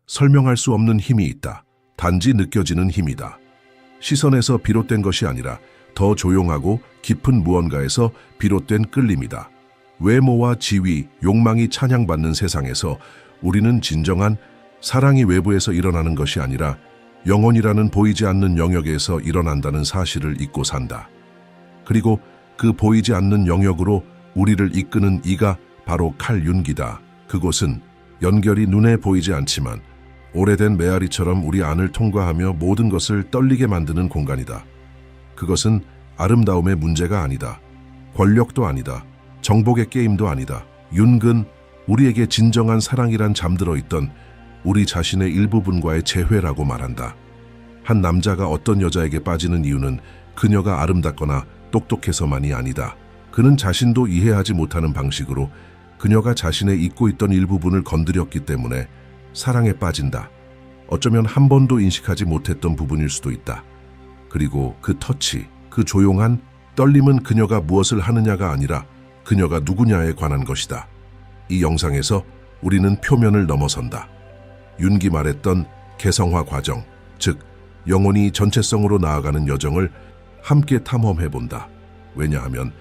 설명할 수 없는 힘이 있다. 단지 느껴지는 힘이다. 시선에서 비롯된 것이 아니라 더 조용하고 깊은 무언가에서 비롯된 끌림이다. 외모와 지위, 욕망이 찬양받는 세상에서 우리는 진정한 사랑이 외부에서 일어나는 것이 아니라 영혼이라는 보이지 않는 영역에서 일어난다는 사실을 잊고 산다. 그리고 그 보이지 않는 영역으로 우리를 이끄는 이가 바로 칼윤기다. 그곳은 연결이 눈에 보이지 않지만 오래된 메아리처럼 우리 안을 통과하며 모든 것을 떨리게 만드는 공간이다. 그것은 아름다움의 문제가 아니다. 권력도 아니다. 정복의 게임도 아니다. 윤근, 우리에게 진정한 사랑이란 잠들어 있던 우리 자신의 일부분과의 재회라고 말한다. 한 남자가 어떤 여자에게 빠지는 이유는 그녀가 아름답거나 똑똑해서만이 아니다. 그는 자신도 이해하지 못하는 방식으로 그녀가 자신의 잊고 있던 일부분을 건드렸기 때문에 사랑에 빠진다. 어쩌면 한 번도 인식하지 못했던 부분일 수도 있다. 그리고 그 터치, 그 조용한 떨림은 그녀가 무엇을 하느냐가 아니라 그녀가 누구냐에 관한 것이다. 이 영상에서 우리는 표면을 넘어선다. 윤기 말했던 개성화 과정, 즉 영혼이 전체성으로 나아가는 여정을 함께 탐험해본다. 왜냐하면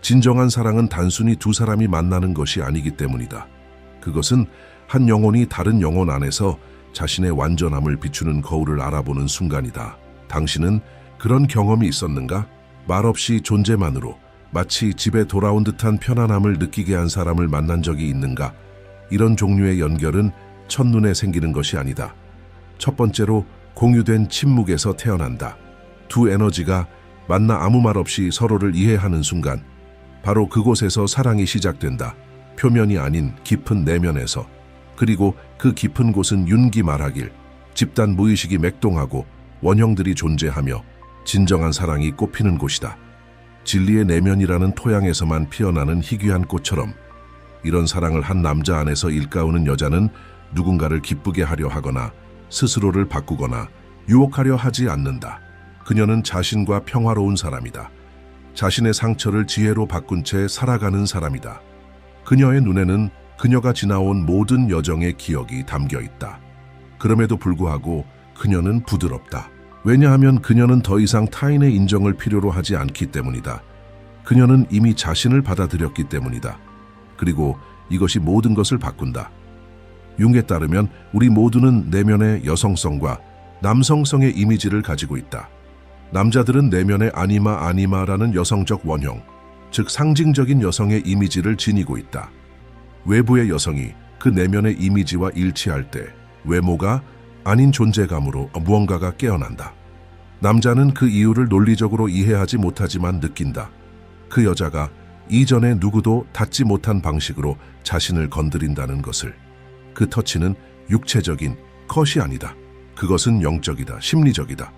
진정한 사랑은 단순히 두 사람이 만나는 것이 아니기 때문이다. 그것은 한 영혼이 다른 영혼 안에서 자신의 완전함을 비추는 거울을 알아보는 순간이다. 당신은 그런 경험이 있었는가? 말없이 존재만으로 마치 집에 돌아온 듯한 편안함을 느끼게 한 사람을 만난 적이 있는가? 이런 종류의 연결은 첫눈에 생기는 것이 아니다. 첫 번째로 공유된 침묵에서 태어난다. 두 에너지가 만나 아무 말 없이 서로를 이해하는 순간, 바로 그곳에서 사랑이 시작된다. 표면이 아닌 깊은 내면에서. 그리고 그 깊은 곳은 윤기 말하길, 집단 무의식이 맥동하고 원형들이 존재하며 진정한 사랑이 꽃피는 곳이다. 진리의 내면이라는 토양에서만 피어나는 희귀한 꽃처럼 이런 사랑을 한 남자 안에서 일깨우는 여자는 누군가를 기쁘게 하려 하거나 스스로를 바꾸거나 유혹하려 하지 않는다. 그녀는 자신과 평화로운 사람이다. 자신의 상처를 지혜로 바꾼 채 살아가는 사람이다. 그녀의 눈에는 그녀가 지나온 모든 여정의 기억이 담겨 있다. 그럼에도 불구하고 그녀는 부드럽다. 왜냐하면 그녀는 더 이상 타인의 인정을 필요로 하지 않기 때문이다. 그녀는 이미 자신을 받아들였기 때문이다. 그리고 이것이 모든 것을 바꾼다. 융에 따르면 우리 모두는 내면의 여성성과 남성성의 이미지를 가지고 있다. 남자들은 내면의 아니마라는 여성적 원형, 즉 상징적인 여성의 이미지를 지니고 있다. 외부의 여성이 그 내면의 이미지와 일치할 때 외모가 아닌 존재감으로 무언가가 깨어난다. 남자는 그 이유를 논리적으로 이해하지 못하지만 느낀다. 그 여자가 이전에 누구도 닿지 못한 방식으로 자신을 건드린다는 것을. 그 터치는 육체적인 컷이 아니다. 그것은 영적이다. 심리적이다.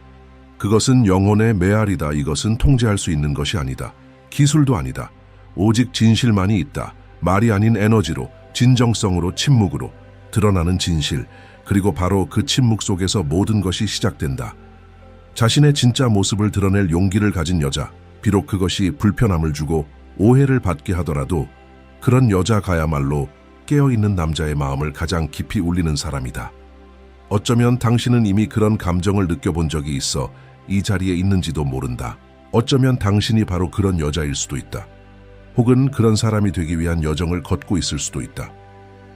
그것은 영혼의 메아리다. 이것은 통제할 수 있는 것이 아니다. 기술도 아니다. 오직 진실만이 있다. 말이 아닌 에너지로, 진정성으로, 침묵으로 드러나는 진실. 그리고 바로 그 침묵 속에서 모든 것이 시작된다. 자신의 진짜 모습을 드러낼 용기를 가진 여자. 비록 그것이 불편함을 주고 오해를 받게 하더라도 그런 여자가야말로 깨어있는 남자의 마음을 가장 깊이 울리는 사람이다. 어쩌면 당신은 이미 그런 감정을 느껴본 적이 있어 이 자리에 있는지도 모른다. 어쩌면 당신이 바로 그런 여자일 수도 있다. 혹은 그런 사람이 되기 위한 여정을 걷고 있을 수도 있다.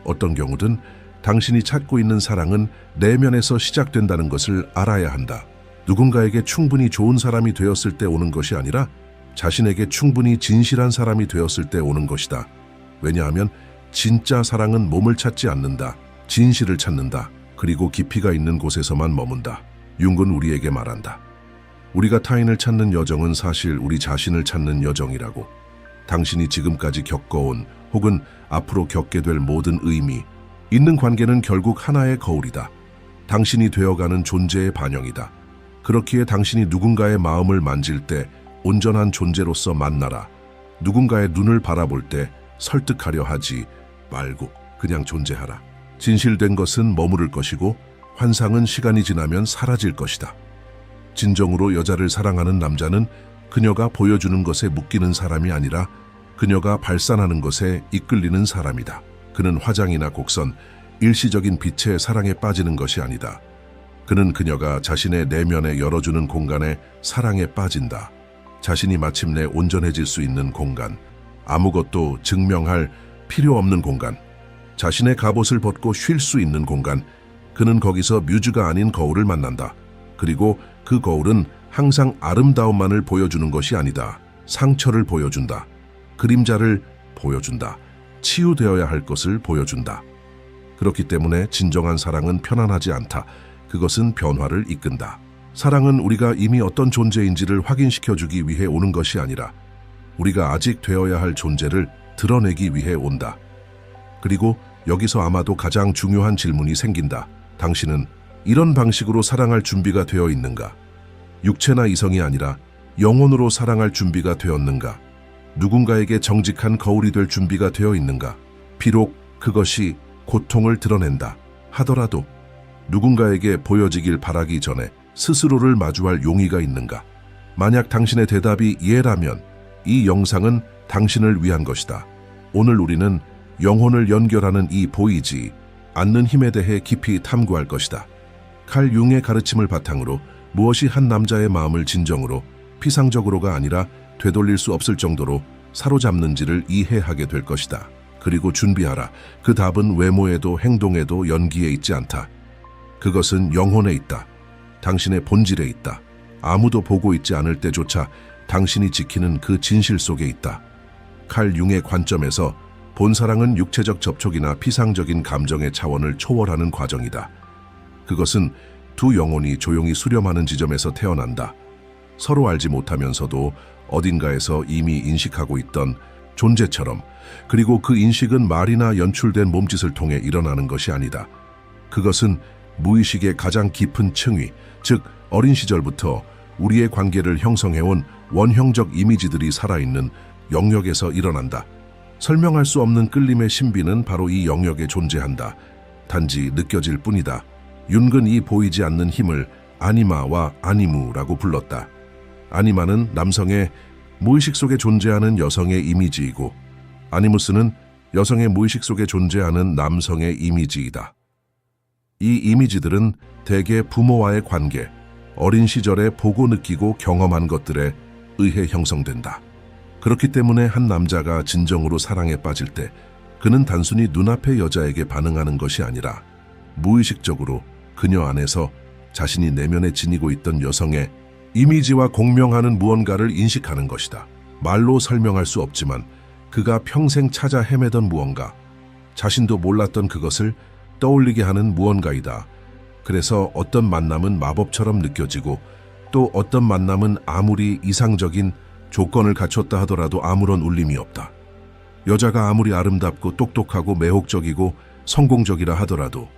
어떤 경우든 당신이 찾고 있는 사랑은 내면에서 시작된다는 것을 알아야 한다. 누군가에게 충분히 좋은 사람이 되었을 때 오는 것이 아니라 자신에게 충분히 진실한 사람이 되었을 때 오는 것이다. 왜냐하면 진짜 사랑은 몸을 찾지 않는다. 진실을 찾는다. 그리고 깊이가 있는 곳에서만 머문다. 융은 우리에게 말한다. 우리가 타인을 찾는 여정은 사실 우리 자신을 찾는 여정이라고. 당신이 지금까지 겪어온 혹은 앞으로 겪게 될 모든 의미 있는 관계는 결국 하나의 거울이다. 당신이 되어가는 존재의 반영이다. 그렇기에 당신이 누군가의 마음을 만질 때 온전한 존재로서 만나라. 누군가의 눈을 바라볼 때 설득하려 하지 말고 그냥 존재하라. 진실된 것은 머무를 것이고 환상은 시간이 지나면 사라질 것이다. 진정으로 여자를 사랑하는 남자는 그녀가 보여주는 것에 묶이는 사람이 아니라 그녀가 발산하는 것에 이끌리는 사람이다. 그는 화장이나 곡선, 일시적인 빛의 사랑에 빠지는 것이 아니다. 그는 그녀가 자신의 내면에 열어주는 공간에 사랑에 빠진다. 자신이 마침내 온전해질 수 있는 공간, 아무것도 증명할 필요 없는 공간, 자신의 갑옷을 벗고 쉴 수 있는 공간. 그는 거기서 뮤즈가 아닌 거울을 만난다. 그리고 그 거울은 항상 아름다움만을 보여주는 것이 아니다. 상처를 보여준다. 그림자를 보여준다. 치유되어야 할 것을 보여준다. 그렇기 때문에 진정한 사랑은 편안하지 않다. 그것은 변화를 이끈다. 사랑은 우리가 이미 어떤 존재인지를 확인시켜주기 위해 오는 것이 아니라 우리가 아직 되어야 할 존재를 드러내기 위해 온다. 그리고 여기서 아마도 가장 중요한 질문이 생긴다. 당신은 이런 방식으로 사랑할 준비가 되어 있는가? 육체나 이성이 아니라 영혼으로 사랑할 준비가 되었는가? 누군가에게 정직한 거울이 될 준비가 되어 있는가? 비록 그것이 고통을 드러낸다 하더라도 누군가에게 보여지길 바라기 전에 스스로를 마주할 용의가 있는가? 만약 당신의 대답이 예라면 이 영상은 당신을 위한 것이다. 오늘 우리는 영혼을 연결하는 이 보이지 않는 힘에 대해 깊이 탐구할 것이다. 칼 융의 가르침을 바탕으로 무엇이 한 남자의 마음을 진정으로 피상적으로가 아니라 되돌릴 수 없을 정도로 사로잡는지를 이해하게 될 것이다. 그리고 준비하라. 그 답은 외모에도 행동에도 연기에 있지 않다. 그것은 영혼에 있다. 당신의 본질에 있다. 아무도 보고 있지 않을 때조차 당신이 지키는 그 진실 속에 있다. 칼 융의 관점에서 본사랑은 육체적 접촉이나 피상적인 감정의 차원을 초월하는 과정이다. 그것은 두 영혼이 조용히 수렴하는 지점에서 태어난다. 서로 알지 못하면서도 어딘가에서 이미 인식하고 있던 존재처럼. 그리고 그 인식은 말이나 연출된 몸짓을 통해 일어나는 것이 아니다. 그것은 무의식의 가장 깊은 층위, 즉 어린 시절부터 우리의 관계를 형성해온 원형적 이미지들이 살아있는 영역에서 일어난다. 설명할 수 없는 끌림의 신비는 바로 이 영역에 존재한다. 단지 느껴질 뿐이다. 윤은 이 보이지 않는 힘을 아니마와 아니무라고 불렀다. 아니마는 남성의 무의식 속에 존재하는 여성의 이미지이고 아니무스는 여성의 무의식 속에 존재하는 남성의 이미지이다. 이 이미지들은 대개 부모와의 관계, 어린 시절에 보고 느끼고 경험한 것들에 의해 형성된다. 그렇기 때문에 한 남자가 진정으로 사랑에 빠질 때 그는 단순히 눈앞의 여자에게 반응하는 것이 아니라 무의식적으로 그녀 안에서 자신이 내면에 지니고 있던 여성의 이미지와 공명하는 무언가를 인식하는 것이다. 말로 설명할 수 없지만 그가 평생 찾아 헤매던 무언가, 자신도 몰랐던 그것을 떠올리게 하는 무언가이다. 그래서 어떤 만남은 마법처럼 느껴지고 또 어떤 만남은 아무리 이상적인 조건을 갖췄다 하더라도 아무런 울림이 없다. 여자가 아무리 아름답고 똑똑하고 매혹적이고 성공적이라 하더라도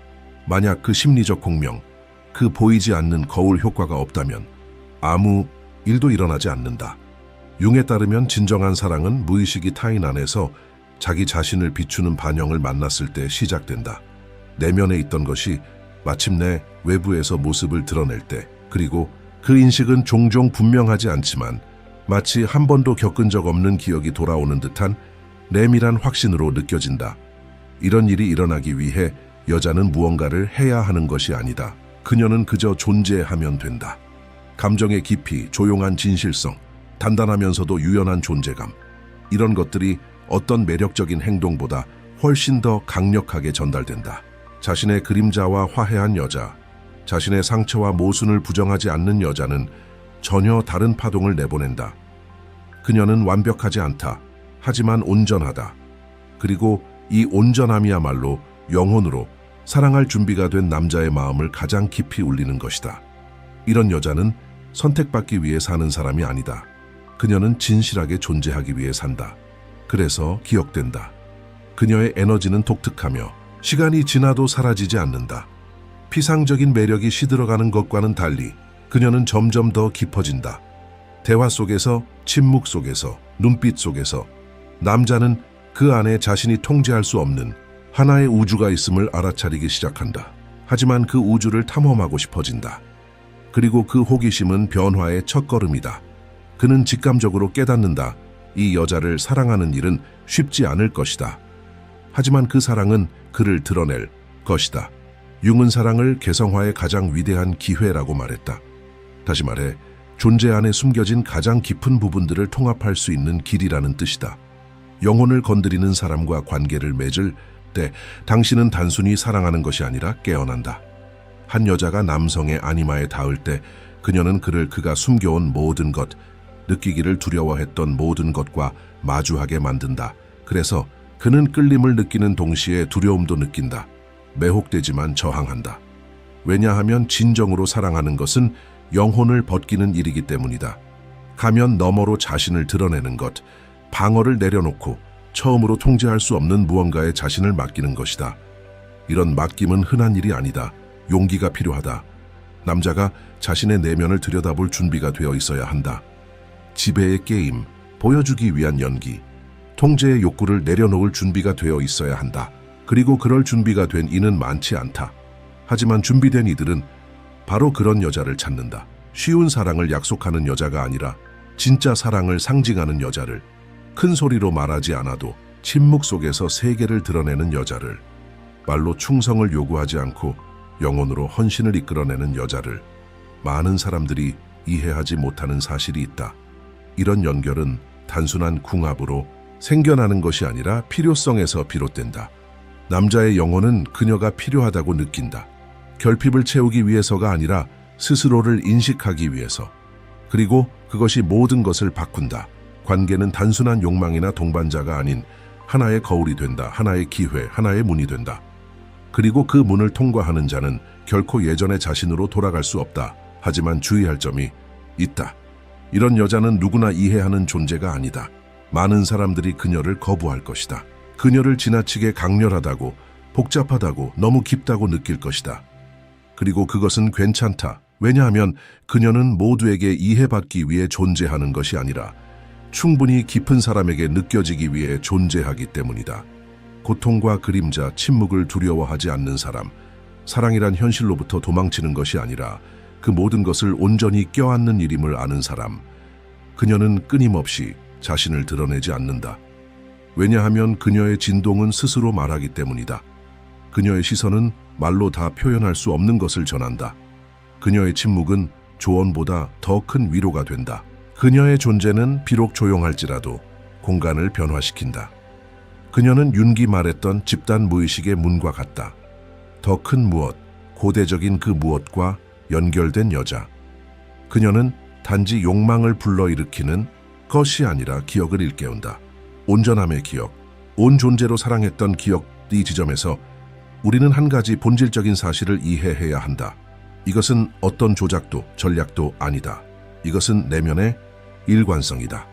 만약 그 심리적 공명, 그 보이지 않는 거울 효과가 없다면 아무 일도 일어나지 않는다. 융에 따르면 진정한 사랑은 무의식이 타인 안에서 자기 자신을 비추는 반영을 만났을 때 시작된다. 내면에 있던 것이 마침내 외부에서 모습을 드러낼 때, 그리고 그 인식은 종종 분명하지 않지만 마치 한 번도 겪은 적 없는 기억이 돌아오는 듯한 내밀한 확신으로 느껴진다. 이런 일이 일어나기 위해 여자는 무언가를 해야 하는 것이 아니다. 그녀는 그저 존재하면 된다. 감정의 깊이, 조용한 진실성, 단단하면서도 유연한 존재감, 이런 것들이 어떤 매력적인 행동보다 훨씬 더 강력하게 전달된다. 자신의 그림자와 화해한 여자, 자신의 상처와 모순을 부정하지 않는 여자는 전혀 다른 파동을 내보낸다. 그녀는 완벽하지 않다. 하지만 온전하다. 그리고 이 온전함이야말로 영혼으로 사랑할 준비가 된 남자의 마음을 가장 깊이 울리는 것이다. 이런 여자는 선택받기 위해 사는 사람이 아니다. 그녀는 진실하게 존재하기 위해 산다. 그래서 기억된다. 그녀의 에너지는 독특하며 시간이 지나도 사라지지 않는다. 피상적인 매력이 시들어가는 것과는 달리 그녀는 점점 더 깊어진다. 대화 속에서, 침묵 속에서, 눈빛 속에서 남자는 그 안에 자신이 통제할 수 없는 하나의 우주가 있음을 알아차리기 시작한다. 하지만 그 우주를 탐험하고 싶어진다. 그리고 그 호기심은 변화의 첫걸음이다. 그는 직감적으로 깨닫는다. 이 여자를 사랑하는 일은 쉽지 않을 것이다. 하지만 그 사랑은 그를 드러낼 것이다. 융은 사랑을 개성화의 가장 위대한 기회라고 말했다. 다시 말해 존재 안에 숨겨진 가장 깊은 부분들을 통합할 수 있는 길이라는 뜻이다. 영혼을 건드리는 사람과 관계를 맺을 때 당신은 단순히 사랑하는 것이 아니라 깨어난다. 한 여자가 남성의 아니마에 닿을 때 그녀는 그가 숨겨온 모든 것, 느끼기를 두려워했던 모든 것과 마주하게 만든다. 그래서 그는 끌림을 느끼는 동시에 두려움도 느낀다. 매혹되지만 저항한다. 왜냐하면 진정으로 사랑하는 것은 영혼을 벗기는 일이기 때문이다. 가면 너머로 자신을 드러내는 것, 방어를 내려놓고 처음으로 통제할 수 없는 무언가에 자신을 맡기는 것이다. 이런 맡김은 흔한 일이 아니다. 용기가 필요하다. 남자가 자신의 내면을 들여다볼 준비가 되어 있어야 한다. 지배의 게임, 보여주기 위한 연기, 통제의 욕구를 내려놓을 준비가 되어 있어야 한다. 그리고 그럴 준비가 된 이는 많지 않다. 하지만 준비된 이들은 바로 그런 여자를 찾는다. 쉬운 사랑을 약속하는 여자가 아니라 진짜 사랑을 상징하는 여자를, 큰 소리로 말하지 않아도 침묵 속에서 세계를 드러내는 여자를, 말로 충성을 요구하지 않고 영혼으로 헌신을 이끌어내는 여자를. 많은 사람들이 이해하지 못하는 사실이 있다. 이런 연결은 단순한 궁합으로 생겨나는 것이 아니라 필요성에서 비롯된다. 남자의 영혼은 그녀가 필요하다고 느낀다. 결핍을 채우기 위해서가 아니라 스스로를 인식하기 위해서. 그리고 그것이 모든 것을 바꾼다. 관계는 단순한 욕망이나 동반자가 아닌 하나의 거울이 된다. 하나의 기회, 하나의 문이 된다. 그리고 그 문을 통과하는 자는 결코 예전의 자신으로 돌아갈 수 없다. 하지만 주의할 점이 있다. 이런 여자는 누구나 이해하는 존재가 아니다. 많은 사람들이 그녀를 거부할 것이다. 그녀를 지나치게 강렬하다고, 복잡하다고, 너무 깊다고 느낄 것이다. 그리고 그것은 괜찮다. 왜냐하면 그녀는 모두에게 이해받기 위해 존재하는 것이 아니라 충분히 깊은 사람에게 느껴지기 위해 존재하기 때문이다. 고통과 그림자, 침묵을 두려워하지 않는 사람, 사랑이란 현실로부터 도망치는 것이 아니라 그 모든 것을 온전히 껴안는 일임을 아는 사람, 그녀는 끊임없이 자신을 드러내지 않는다. 왜냐하면 그녀의 진동은 스스로 말하기 때문이다. 그녀의 시선은 말로 다 표현할 수 없는 것을 전한다. 그녀의 침묵은 조언보다 더 큰 위로가 된다. 그녀의 존재는 비록 조용할지라도 공간을 변화시킨다. 그녀는 윤기 말했던 집단 무의식의 문과 같다. 더 큰 무엇, 고대적인 그 무엇과 연결된 여자. 그녀는 단지 욕망을 불러일으키는 것이 아니라 기억을 일깨운다. 온전함의 기억, 온 존재로 사랑했던 기억. 이 지점에서 우리는 한 가지 본질적인 사실을 이해해야 한다. 이것은 어떤 조작도 전략도 아니다. 이것은 내면의 일관성이다.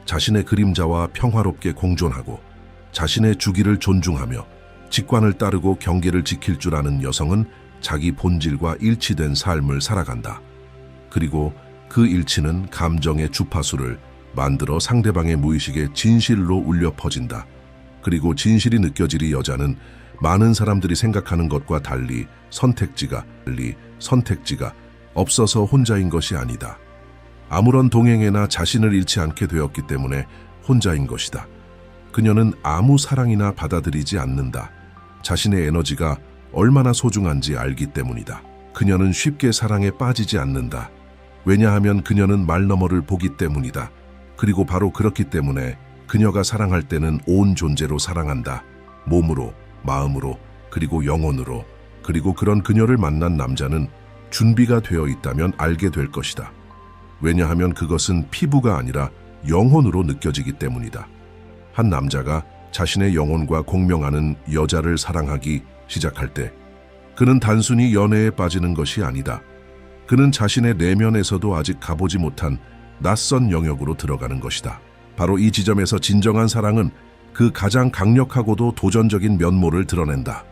자신의 그림자와 평화롭게 공존하고 자신의 주기를 존중하며 직관을 따르고 경계를 지킬 줄 아는 여성은 자기 본질과 일치된 삶을 살아간다. 그리고 그 일치는 감정의 주파수를 만들어 상대방의 무의식에 진실로 울려 퍼진다. 그리고 진실이 느껴지리 여자는 많은 사람들이 생각하는 것과 달리 선택지가 없어서 혼자인 것이 아니다. 아무런 동행에나 자신을 잃지 않게 되었기 때문에 혼자인 것이다. 그녀는 아무 사랑이나 받아들이지 않는다. 자신의 에너지가 얼마나 소중한지 알기 때문이다. 그녀는 쉽게 사랑에 빠지지 않는다. 왜냐하면 그녀는 말 너머를 보기 때문이다. 그리고 바로 그렇기 때문에 그녀가 사랑할 때는 온 존재로 사랑한다. 몸으로, 마음으로, 그리고 영혼으로. 그리고 그런 그녀를 만난 남자는 준비가 되어 있다면 알게 될 것이다. 왜냐하면 그것은 피부가 아니라 영혼으로 느껴지기 때문이다. 한 남자가 자신의 영혼과 공명하는 여자를 사랑하기 시작할 때 그는 단순히 연애에 빠지는 것이 아니다. 그는 자신의 내면에서도 아직 가보지 못한 낯선 영역으로 들어가는 것이다. 바로 이 지점에서 진정한 사랑은 그 가장 강력하고도 도전적인 면모를 드러낸다.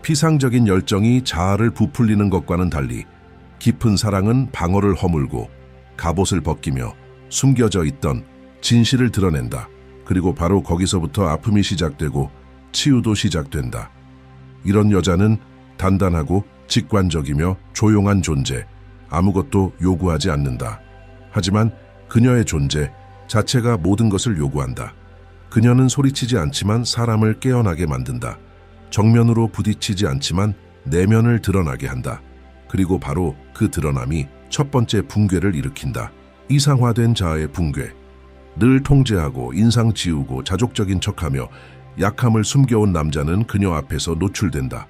피상적인 열정이 자아를 부풀리는 것과는 달리 깊은 사랑은 방어를 허물고 갑옷을 벗기며 숨겨져 있던 진실을 드러낸다. 그리고 바로 거기서부터 아픔이 시작되고 치유도 시작된다. 이런 여자는 단단하고 직관적이며 조용한 존재, 아무것도 요구하지 않는다. 하지만 그녀의 존재 자체가 모든 것을 요구한다. 그녀는 소리치지 않지만 사람을 깨어나게 만든다. 정면으로 부딪히지 않지만 내면을 드러나게 한다. 그리고 바로 그 드러남이 첫 번째 붕괴를 일으킨다. 이상화된 자아의 붕괴. 늘 통제하고 인상 지우고 자족적인 척하며 약함을 숨겨온 남자는 그녀 앞에서 노출된다.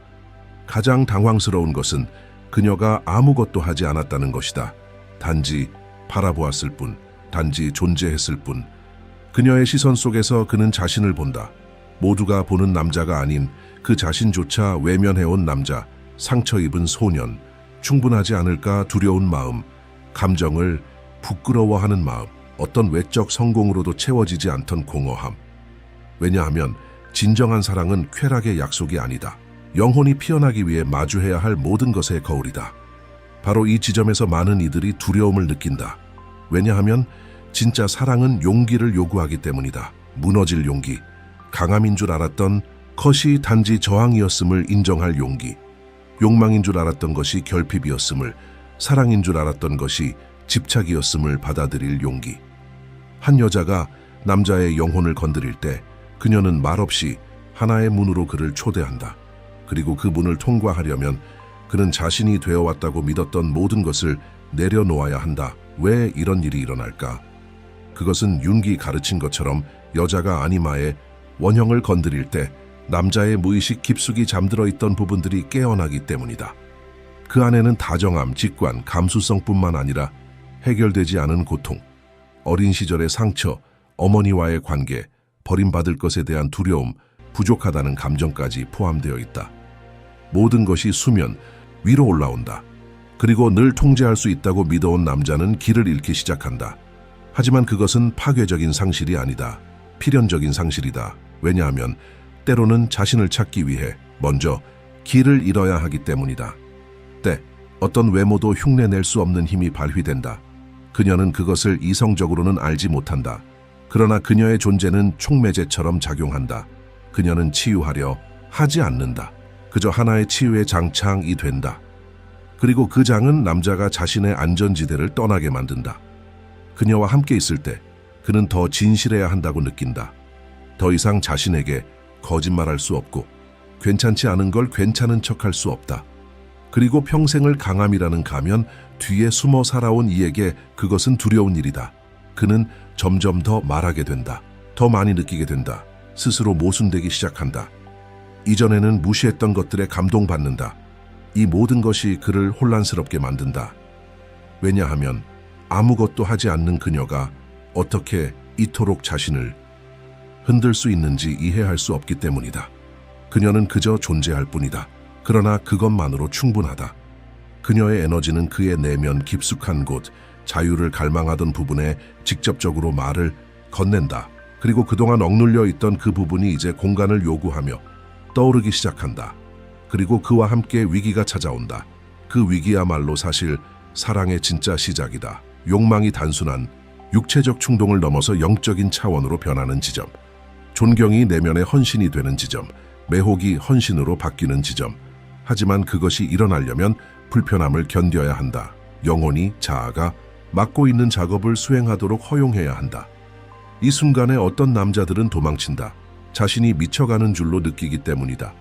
가장 당황스러운 것은 그녀가 아무것도 하지 않았다는 것이다. 단지 바라보았을 뿐, 단지 존재했을 뿐. 그녀의 시선 속에서 그는 자신을 본다. 모두가 보는 남자가 아닌 그 자신조차 외면해온 남자, 상처 입은 소년, 충분하지 않을까 두려운 마음, 감정을 부끄러워하는 마음, 어떤 외적 성공으로도 채워지지 않던 공허함. 왜냐하면 진정한 사랑은 쾌락의 약속이 아니다. 영혼이 피어나기 위해 마주해야 할 모든 것의 거울이다. 바로 이 지점에서 많은 이들이 두려움을 느낀다. 왜냐하면 진짜 사랑은 용기를 요구하기 때문이다. 무너질 용기, 강함인 줄 알았던 것이 단지 저항이었음을 인정할 용기, 욕망인 줄 알았던 것이 결핍이었음을, 사랑인 줄 알았던 것이 집착이었음을 받아들일 용기. 한 여자가 남자의 영혼을 건드릴 때 그녀는 말없이 하나의 문으로 그를 초대한다. 그리고 그 문을 통과하려면 그는 자신이 되어왔다고 믿었던 모든 것을 내려놓아야 한다. 왜 이런 일이 일어날까? 그것은 윤기 가르친 것처럼 여자가 아니마의 원형을 건드릴 때 남자의 무의식 깊숙이 잠들어 있던 부분들이 깨어나기 때문이다. 그 안에는 다정함, 직관, 감수성뿐만 아니라 해결되지 않은 고통, 어린 시절의 상처, 어머니와의 관계, 버림받을 것에 대한 두려움, 부족하다는 감정까지 포함되어 있다. 모든 것이 수면 위로 올라온다. 그리고 늘 통제할 수 있다고 믿어온 남자는 길을 잃기 시작한다. 하지만 그것은 파괴적인 상실이 아니다. 필연적인 상실이다. 왜냐하면 때로는 자신을 찾기 위해 먼저 길을 잃어야 하기 때문이다. 때 어떤 외모도 흉내낼 수 없는 힘이 발휘된다. 그녀는 그것을 이성적으로는 알지 못한다. 그러나 그녀의 존재는 촉매제처럼 작용한다. 그녀는 치유하려 하지 않는다. 그저 하나의 치유의 장창이 된다. 그리고 그 장은 남자가 자신의 안전지대를 떠나게 만든다. 그녀와 함께 있을 때 그는 더 진실해야 한다고 느낀다. 더 이상 자신에게 거짓말할 수 없고 괜찮지 않은 걸 괜찮은 척할 수 없다. 그리고 평생을 강함이라는 가면 뒤에 숨어 살아온 이에게 그것은 두려운 일이다. 그는 점점 더 말하게 된다. 더 많이 느끼게 된다. 스스로 모순되기 시작한다. 이전에는 무시했던 것들에 감동받는다. 이 모든 것이 그를 혼란스럽게 만든다. 왜냐하면 아무것도 하지 않는 그녀가 어떻게 이토록 자신을 흔들 수 있는지 이해할 수 없기 때문이다. 그녀는 그저 존재할 뿐이다. 그러나 그것만으로 충분하다. 그녀의 에너지는 그의 내면 깊숙한 곳, 자유를 갈망하던 부분에 직접적으로 말을 건넨다. 그리고 그동안 억눌려 있던 그 부분이 이제 공간을 요구하며 떠오르기 시작한다. 그리고 그와 함께 위기가 찾아온다. 그 위기야말로 사실 사랑의 진짜 시작이다. 욕망이 단순한 육체적 충동을 넘어서 영적인 차원으로 변하는 지점. 존경이 내면의 헌신이 되는 지점. 매혹이 헌신으로 바뀌는 지점. 하지만 그것이 일어나려면 불편함을 견뎌야 한다. 영혼이, 자아가 맡고 있는 작업을 수행하도록 허용해야 한다. 이 순간에 어떤 남자들은 도망친다. 자신이 미쳐가는 줄로 느끼기 때문이다.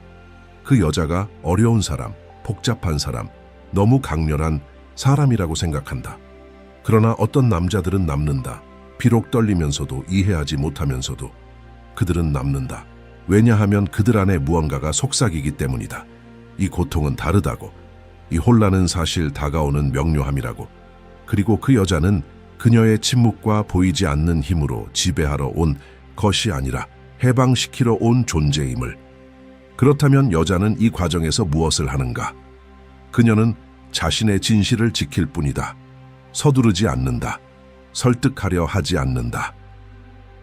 그 여자가 어려운 사람, 복잡한 사람, 너무 강렬한 사람이라고 생각한다. 그러나 어떤 남자들은 남는다. 비록 떨리면서도 이해하지 못하면서도 그들은 남는다. 왜냐하면 그들 안에 무언가가 속삭이기 때문이다. 이 고통은 다르다고. 이 혼란은 사실 다가오는 명료함이라고. 그리고 그 여자는 그녀의 침묵과 보이지 않는 힘으로 지배하러 온 것이 아니라 해방시키러 온 존재임을. 그렇다면 여자는 이 과정에서 무엇을 하는가? 그녀는 자신의 진실을 지킬 뿐이다. 서두르지 않는다. 설득하려 하지 않는다.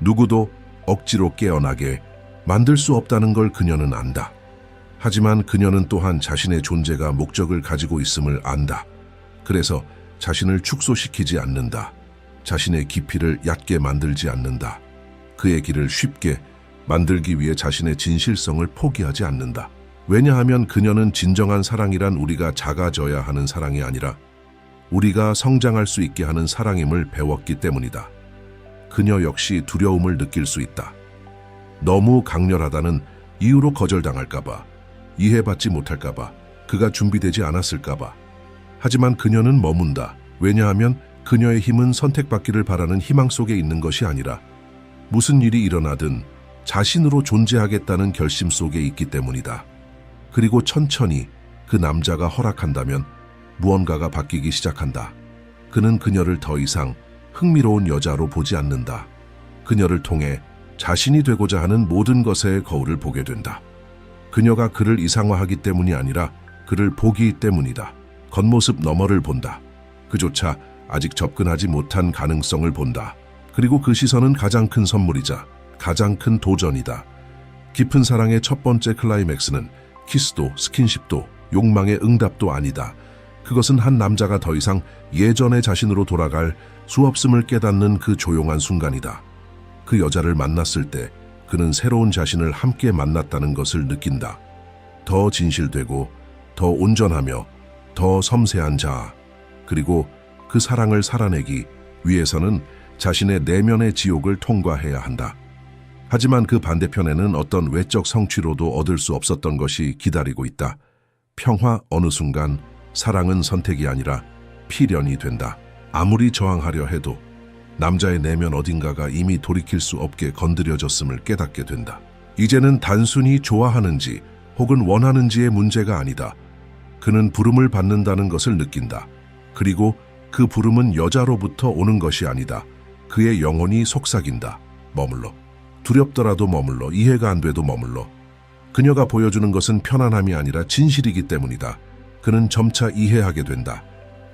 누구도 억지로 깨어나게 만들 수 없다는 걸 그녀는 안다. 하지만 그녀는 또한 자신의 존재가 목적을 가지고 있음을 안다. 그래서 자신을 축소시키지 않는다. 자신의 깊이를 얕게 만들지 않는다. 그의 길을 쉽게 만들기 위해 자신의 진실성을 포기하지 않는다. 왜냐하면 그녀는 진정한 사랑이란 우리가 작아져야 하는 사랑이 아니라 우리가 성장할 수 있게 하는 사랑임을 배웠기 때문이다. 그녀 역시 두려움을 느낄 수 있다. 너무 강렬하다는 이유로 거절당할까봐, 이해받지 못할까봐, 그가 준비되지 않았을까봐. 하지만 그녀는 머문다. 왜냐하면 그녀의 힘은 선택받기를 바라는 희망 속에 있는 것이 아니라 무슨 일이 일어나든 자신으로 존재하겠다는 결심 속에 있기 때문이다. 그리고 천천히 그 남자가 허락한다면 무언가가 바뀌기 시작한다. 그는 그녀를 더 이상 흥미로운 여자로 보지 않는다. 그녀를 통해 자신이 되고자 하는 모든 것의 거울을 보게 된다. 그녀가 그를 이상화하기 때문이 아니라 그를 보기 때문이다. 겉모습 너머를 본다. 그조차 아직 접근하지 못한 가능성을 본다. 그리고 그 시선은 가장 큰 선물이자 가장 큰 도전이다. 깊은 사랑의 첫 번째 클라이맥스는 키스도 스킨십도 욕망의 응답도 아니다. 그것은 한 남자가 더 이상 예전의 자신으로 돌아갈 수 없음을 깨닫는 그 조용한 순간이다. 그 여자를 만났을 때 그는 새로운 자신을 함께 만났다는 것을 느낀다. 더 진실되고 더 온전하며 더 섬세한 자아. 그리고 그 사랑을 살아내기 위해서는 자신의 내면의 지옥을 통과해야 한다. 하지만 그 반대편에는 어떤 외적 성취로도 얻을 수 없었던 것이 기다리고 있다. 평화. 어느 순간 사랑은 선택이 아니라 필연이 된다. 아무리 저항하려 해도 남자의 내면 어딘가가 이미 돌이킬 수 없게 건드려졌음을 깨닫게 된다. 이제는 단순히 좋아하는지 혹은 원하는지의 문제가 아니다. 그는 부름을 받는다는 것을 느낀다. 그리고 그 부름은 여자로부터 오는 것이 아니다. 그의 영혼이 속삭인다. 머물러. 두렵더라도 머물러. 이해가 안 돼도 머물러. 그녀가 보여주는 것은 편안함이 아니라 진실이기 때문이다. 그는 점차 이해하게 된다.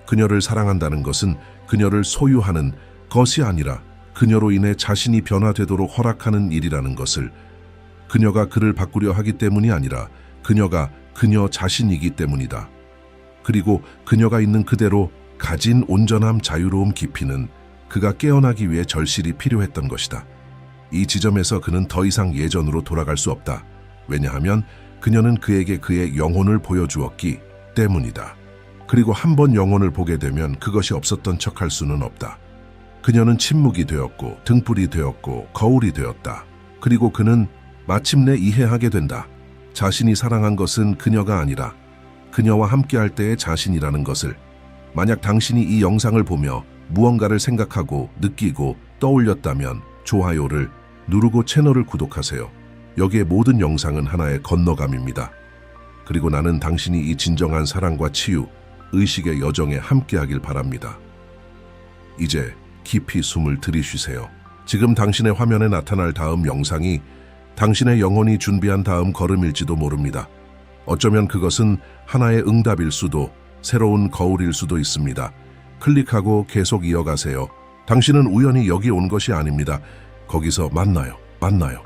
그녀를 사랑한다는 것은 그녀를 소유하는 것이 아니라 그녀로 인해 자신이 변화되도록 허락하는 일이라는 것을. 그녀가 그를 바꾸려 하기 때문이 아니라 그녀가 그녀 자신이기 때문이다. 그리고 그녀가 있는 그대로 가진 온전함, 자유로움, 깊이는 그가 깨어나기 위해 절실히 필요했던 것이다. 이 지점에서 그는 더 이상 예전으로 돌아갈 수 없다. 왜냐하면 그녀는 그에게 그의 영혼을 보여주었기 때문이다. 그리고 한 번 영혼을 보게 되면 그것이 없었던 척할 수는 없다. 그녀는 침묵이 되었고 등불이 되었고 거울이 되었다. 그리고 그는 마침내 이해하게 된다. 자신이 사랑한 것은 그녀가 아니라 그녀와 함께할 때의 자신이라는 것을. 만약 당신이 이 영상을 보며 무언가를 생각하고 느끼고 떠올렸다면 좋아요를 누르고 채널을 구독하세요. 여기에 모든 영상은 하나의 건너감입니다. 그리고 나는 당신이 이 진정한 사랑과 치유, 의식의 여정에 함께하길 바랍니다. 이제 깊이 숨을 들이쉬세요. 지금 당신의 화면에 나타날 다음 영상이 당신의 영혼이 준비한 다음 걸음일지도 모릅니다. 어쩌면 그것은 하나의 응답일 수도, 새로운 거울일 수도 있습니다. 클릭하고 계속 이어가세요. 당신은 우연히 여기 온 것이 아닙니다. 거기서 만나요.